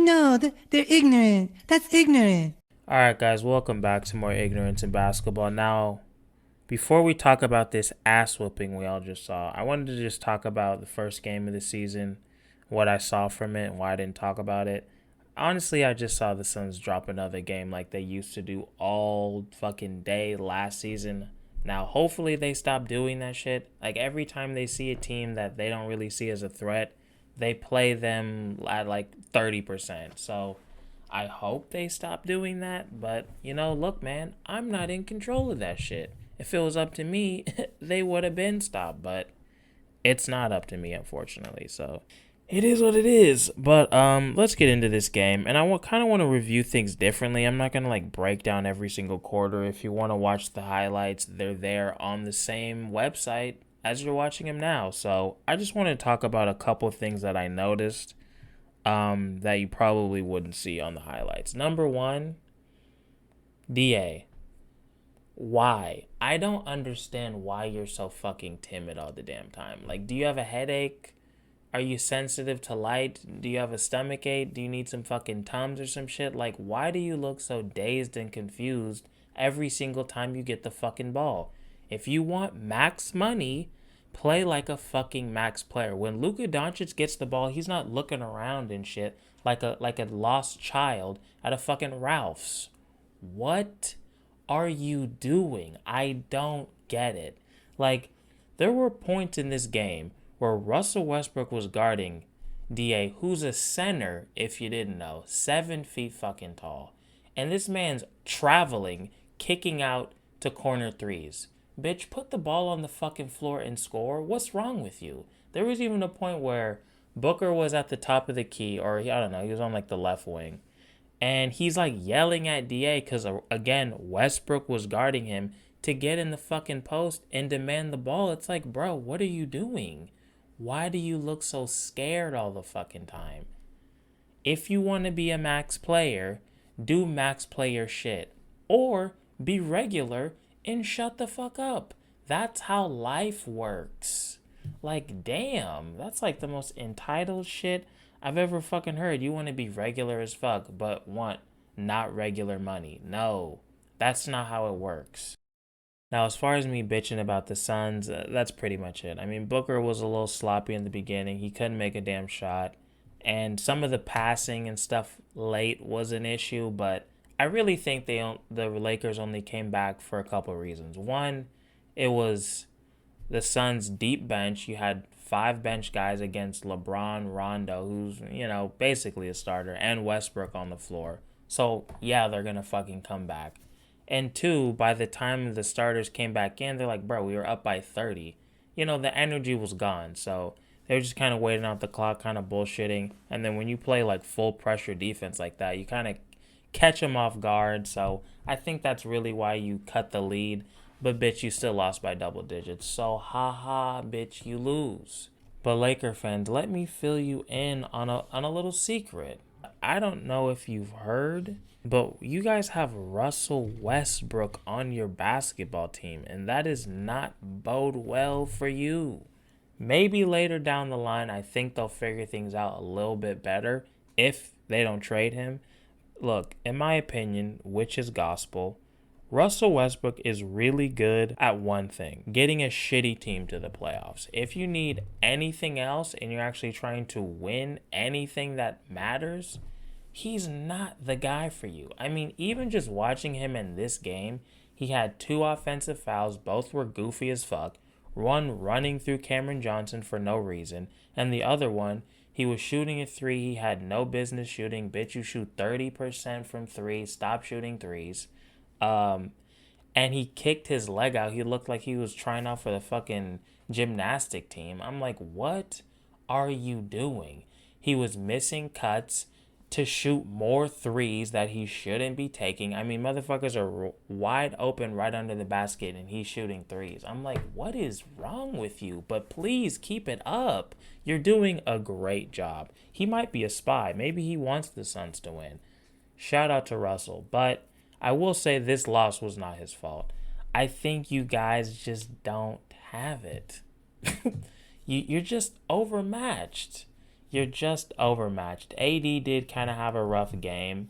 No, they're ignorant. That's ignorant. Alright, guys, welcome back to more Ignorance in Basketball. Now, before we talk about this ass whooping we all just saw, I wanted to just talk about the first game of the season, what I saw from it, and why I didn't talk about it. Honestly, I just saw the Suns drop another game like they used to do all fucking day last season. Now, hopefully, they stop doing that shit. Like, every time they see a team that they don't really see as a threat, they play them at like 30%. So, I hope they stop doing that, but look, man, I'm not in control of that shit. If it was up to me, they would have been stopped, but it's not up to me, unfortunately. So it is what it is. But let's get into this game, and I kind of want to review things differently. I'm not gonna like break down every single quarter. If you want to watch the highlights, they're there on the same website as you're watching them now. So I just want to talk about a couple of things that I noticed that you probably wouldn't see on the highlights. Number one, DA. Why? I don't understand why you're so fucking timid all the damn time. Like, do you have a headache? Are you sensitive to light? Do you have a stomach ache? Do you need some fucking Tums or some shit? Like, why do you look so dazed and confused every single time you get the fucking ball? If you want max money, play like a fucking max player. When Luka Doncic gets the ball, he's not looking around and shit like a lost child at a fucking Ralph's. What are you doing? I don't get it. Like, there were points in this game where Russell Westbrook was guarding DA, who's a center, if you didn't know, 7 feet fucking tall. And this man's traveling, kicking out to corner threes. Bitch, put the ball on the fucking floor and score. What's wrong with you? There was even a point where Booker was at the top of the key, or I don't know, he was on like the left wing. And he's like yelling at DA because, again, Westbrook was guarding him to get in the fucking post and demand the ball. It's like, bro, what are you doing? Why do you look so scared all the fucking time? If you want to be a max player, do max player shit. Or be regular and shut the fuck up. That's how life works. Like, damn, that's like the most entitled shit I've ever fucking heard. You want to be regular as fuck, but want not regular money. No, that's not how it works. Now, as far as me bitching about the Suns, that's pretty much it. I mean, Booker was a little sloppy in the beginning. He couldn't make a damn shot. And some of the passing and stuff late was an issue, but I really think the Lakers only came back for a couple of reasons. One, it was the Suns' deep bench. You had 5 bench guys against LeBron, Rondo, who's, basically a starter, and Westbrook on the floor. So, yeah, they're going to fucking come back. And two, by the time the starters came back in, they're like, bro, we were up by 30. The energy was gone. So they were just kind of waiting out the clock, kind of bullshitting. And then when you play like full pressure defense like that, you kind of catch them off guard. So I think that's really why you cut the lead. But bitch, you still lost by double digits. So haha, bitch, you lose. But Laker fans, let me fill you in on a little secret. I don't know if you've heard, but you guys have Russell Westbrook on your basketball team, and that does not bode well for you. Maybe later down the line, I think they'll figure things out a little bit better if they don't trade him. Look, in my opinion, which is gospel, Russell Westbrook is really good at one thing, getting a shitty team to the playoffs. If you need anything else and you're actually trying to win anything that matters, he's not the guy for you. I mean, even just watching him in this game, he had 2 offensive fouls, both were goofy as fuck. One running through Cameron Johnson for no reason, and the other one, he was shooting a 3 he had no business shooting. Bitch, you shoot 30% from 3, stop shooting threes. And he kicked his leg out. He looked like he was trying out for the fucking gymnastic team. I'm like, what are you doing? He was missing cuts to shoot more threes that he shouldn't be taking. I mean, motherfuckers are wide open right under the basket and he's shooting threes. I'm like, what is wrong with you? But please keep it up. You're doing a great job. He might be a spy. Maybe he wants the Suns to win. Shout out to Russell. But I will say this loss was not his fault. I think you guys just don't have it. You're just overmatched. You're just overmatched. AD did kind of have a rough game,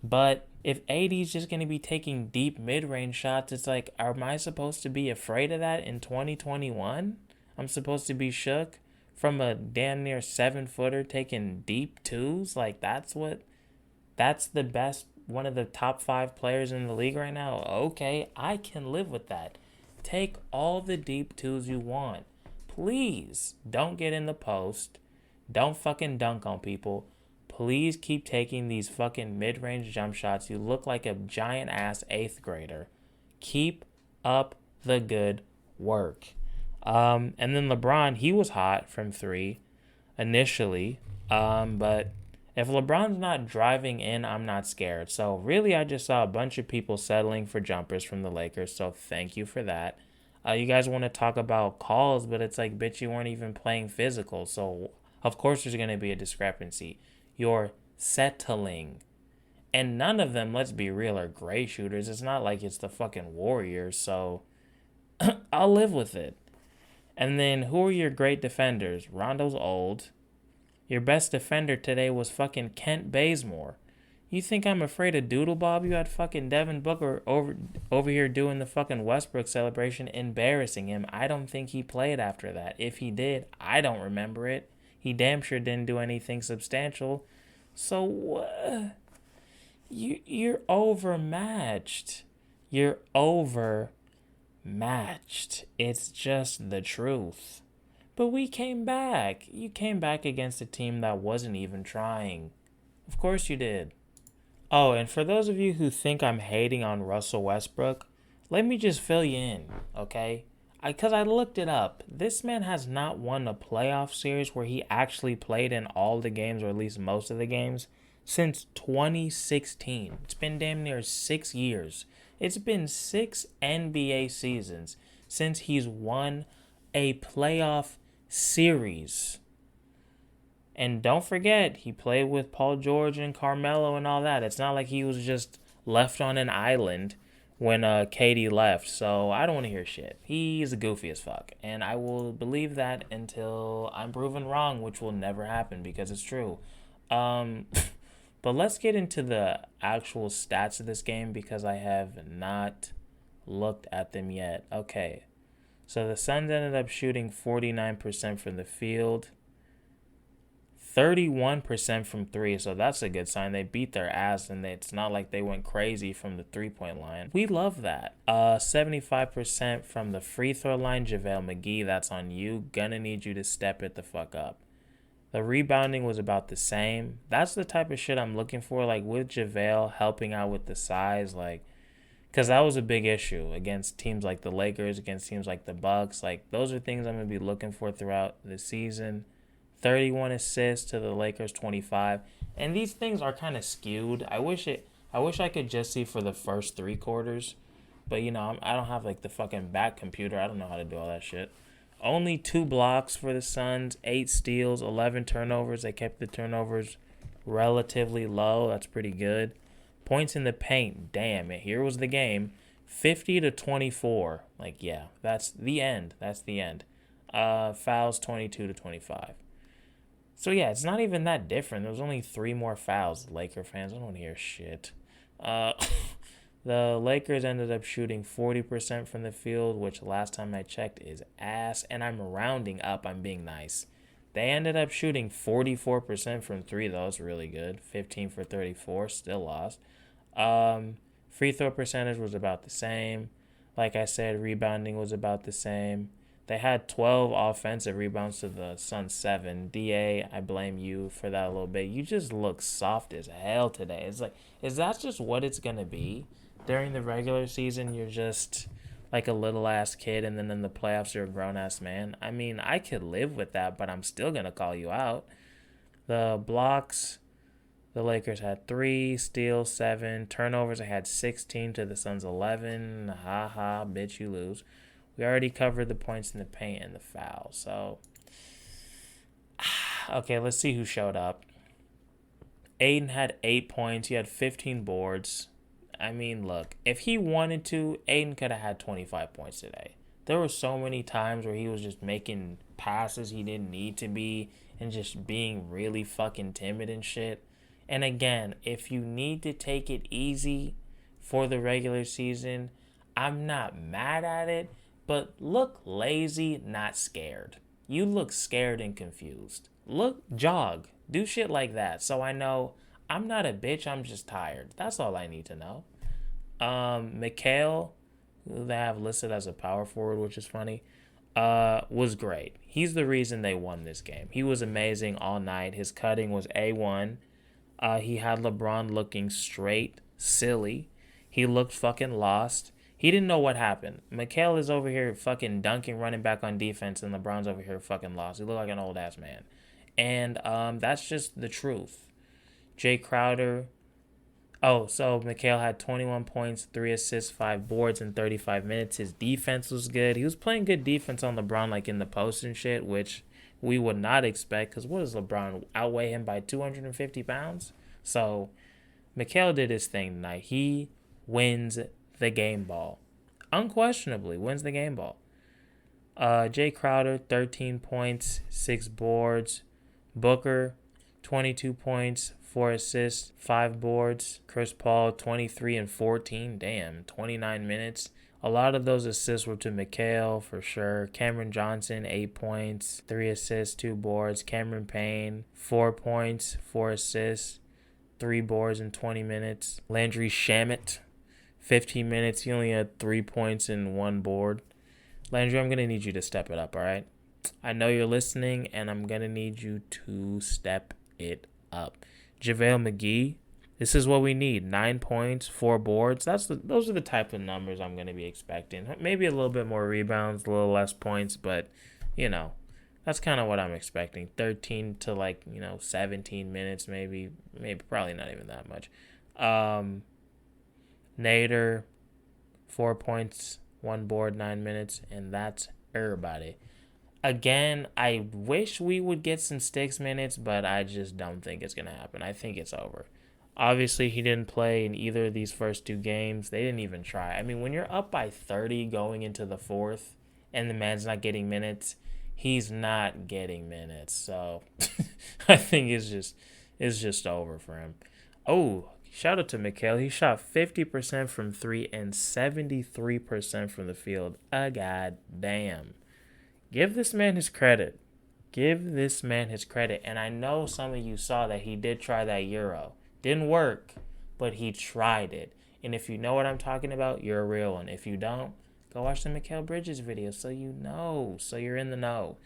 but if AD's just going to be taking deep mid-range shots, it's like, am I supposed to be afraid of that in 2021? I'm supposed to be shook from a damn near 7-footer taking deep twos? Like, that's the best, one of the top 5 players in the league right now? Okay, I can live with that. Take all the deep twos you want. Please don't get in the post. Don't fucking dunk on people. Please keep taking these fucking mid-range jump shots. You look like a giant-ass 8th grader. Keep up the good work. And then LeBron, he was hot from 3 initially. But if LeBron's not driving in, I'm not scared. So really, I just saw a bunch of people settling for jumpers from the Lakers. So thank you for that. You guys want to talk about calls, but it's like, bitch, you weren't even playing physical. So of course there's going to be a discrepancy. You're settling. And none of them, let's be real, are gray shooters. It's not like it's the fucking Warriors. So I'll live with it. And then who are your great defenders? Rondo's old. Your best defender today was fucking Kent Bazemore. You think I'm afraid of Doodle Bob? You had fucking Devin Booker over here doing the fucking Westbrook celebration, embarrassing him. I don't think he played after that. If he did, I don't remember it. He damn sure didn't do anything substantial. So, you're overmatched. You're overmatched. It's just the truth. But we came back. You came back against a team that wasn't even trying. Of course you did. Oh, and for those of you who think I'm hating on Russell Westbrook, let me just fill you in, okay? Because I looked it up. This man has not won a playoff series where he actually played in all the games, or at least most of the games, since 2016. It's been damn near 6 years. It's been 6 NBA seasons since he's won a playoff series. And don't forget, he played with Paul George and Carmelo and all that. It's not like he was just left on an island when KD left. So I don't want to hear shit. He's a goofy as fuck. And I will believe that until I'm proven wrong, which will never happen because it's true. But let's get into the actual stats of this game because I have not looked at them yet. Okay. So the Suns ended up shooting 49% from the field. 31% from 3, so that's a good sign. They beat their ass, and it's not like they went crazy from the 3-point line. We love that. 75% from the free throw line. JaVale McGee, that's on you. Gonna need you to step it the fuck up. The rebounding was about the same. That's the type of shit I'm looking for, like with JaVale helping out with the size, like, because that was a big issue against teams like the Lakers, against teams like the Bucks. Like, those are things I'm going to be looking for throughout the season. 31 assists to the Lakers 25. And these things are kind of skewed. I wish I could just see for the first 3 quarters. But, you know, I don't have, like, the fucking back computer. I don't know how to do all that shit. Only 2 blocks for the Suns, 8 steals, 11 turnovers. They kept the turnovers relatively low. That's pretty good. Points in the paint. Damn it. Here was the game. 50-24. Like, yeah, that's the end. That's the end. Fouls 22-25. So, yeah, it's not even that different. There was only 3 more fouls. Laker fans, I don't want to hear shit. The Lakers ended up shooting 40% from the field, which last time I checked is ass. And I'm rounding up. I'm being nice. They ended up shooting 44% from 3, though. It's really good. 15 for 34. Still lost. Free throw percentage was about the same. Like I said, rebounding was about the same. They had 12 offensive rebounds to the Suns 7. DA, I blame you for that a little bit. You just look soft as hell today. It's like, is that just what it's going to be? During the regular season, you're just like a little-ass kid, and then in the playoffs, you're a grown-ass man. I mean, I could live with that, but I'm still going to call you out. The blocks, the Lakers had 3, steals 7, turnovers. I had 16 to the Suns 11. Ha ha, bitch, you lose. We already covered the points in the paint and the foul. So, okay, let's see who showed up. Ayton had 8 points. He had 15 boards. I mean, look, if he wanted to, Ayton could have had 25 points today. There were so many times where he was just making passes he didn't need to be, and just being really fucking timid and shit. And again, if you need to take it easy for the regular season, I'm not mad at it, but look lazy, not scared. You look scared and confused. Jog, do shit like that. So I know I'm not a bitch, I'm just tired. That's all I need to know. Mikhail, who they have listed as a power forward, which is funny, was great. He's the reason they won this game. He was amazing all night. His cutting was A1. He had LeBron looking straight silly. He looked fucking lost. He didn't know what happened. Mikhail is over here fucking dunking, running back on defense, and LeBron's over here fucking lost. He looked like an old ass man. And that's just the truth. Jay Crowder. Oh, so Mikhail had 21 points, 3 assists, 5 boards in 35 minutes. His defense was good. He was playing good defense on LeBron, like in the post and shit, which we would not expect, because what does LeBron outweigh him by 250 pounds? So Mikhail did his thing tonight. He wins the game ball. Unquestionably wins the game ball. Jay Crowder, 13 points, 6 boards. Booker, 22 points, 4 assists, 5 boards. Chris Paul, 23 and 14. Damn, 29 minutes. A lot of those assists were to Mikhail, for sure. Cameron Johnson, 8 points, 3 assists, 2 boards. Cameron Payne, 4 points, 4 assists, 3 boards in 20 minutes. Landry Shamet, 15 minutes. He only had 3 points and 1 board. Landry, I'm going to need you to step it up, all right? I know you're listening, and I'm going to need you to step it up. JaVale McGee, this is what we need. 9 points, 4 boards. Those are the type of numbers I'm going to be expecting. Maybe a little bit more rebounds, a little less points, but, that's kind of what I'm expecting. 13 to 17 minutes, maybe probably not even that much. Nader, 4 points, 1 board, 9 minutes, and that's everybody. Again, I wish we would get some Sticks minutes, but I just don't think it's going to happen. I think it's over. Obviously, he didn't play in either of these first 2 games. They didn't even try. I mean, when you're up by 30 going into the 4th and the man's not getting minutes, he's not getting minutes. So I think it's just over for him. Oh, shout out to Mikhail. He shot 50% from 3 and 73% from the field. God damn. Give this man his credit. And I know some of you saw that he did try that Euro. Didn't work, but he tried it. And if you know what I'm talking about, you're a real one. If you don't, go watch the Mikal Bridges video so you know. So you're in the know.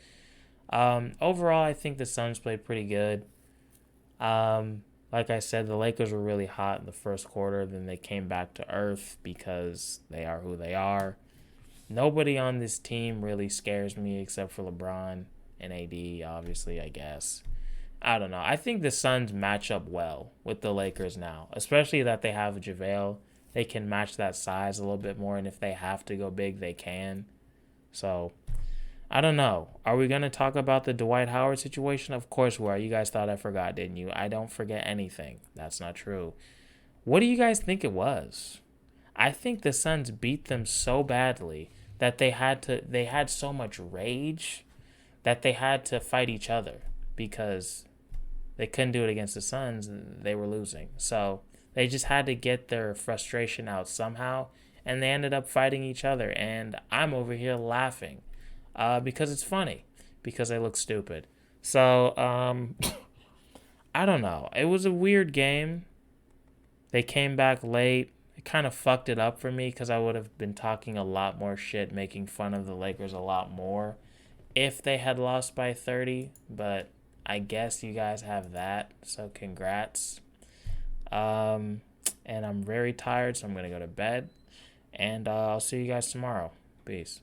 Overall, I think the Suns played pretty good. Like I said, the Lakers were really hot in the first quarter. Then they came back to earth because they are who they are. Nobody on this team really scares me except for LeBron and AD, obviously, I guess. I don't know. I think the Suns match up well with the Lakers now, especially that they have JaVale. They can match that size a little bit more, and if they have to go big, they can. So, I don't know. Are we going to talk about the Dwight Howard situation? Of course we are. You guys thought I forgot, didn't you? I don't forget anything. That's not true. What do you guys think it was? I think the Suns beat them so badly that they had so much rage that they had to fight each other because they couldn't do it against the Suns. They were losing. So they just had to get their frustration out somehow, and they ended up fighting each other. And I'm over here laughing because it's funny, because they look stupid. So I don't know. It was a weird game. They came back late. It kind of fucked it up for me because I would have been talking a lot more shit, making fun of the Lakers a lot more if they had lost by 30. But I guess you guys have that, so congrats. And I'm very tired, so I'm going to go to bed. And I'll see you guys tomorrow. Peace.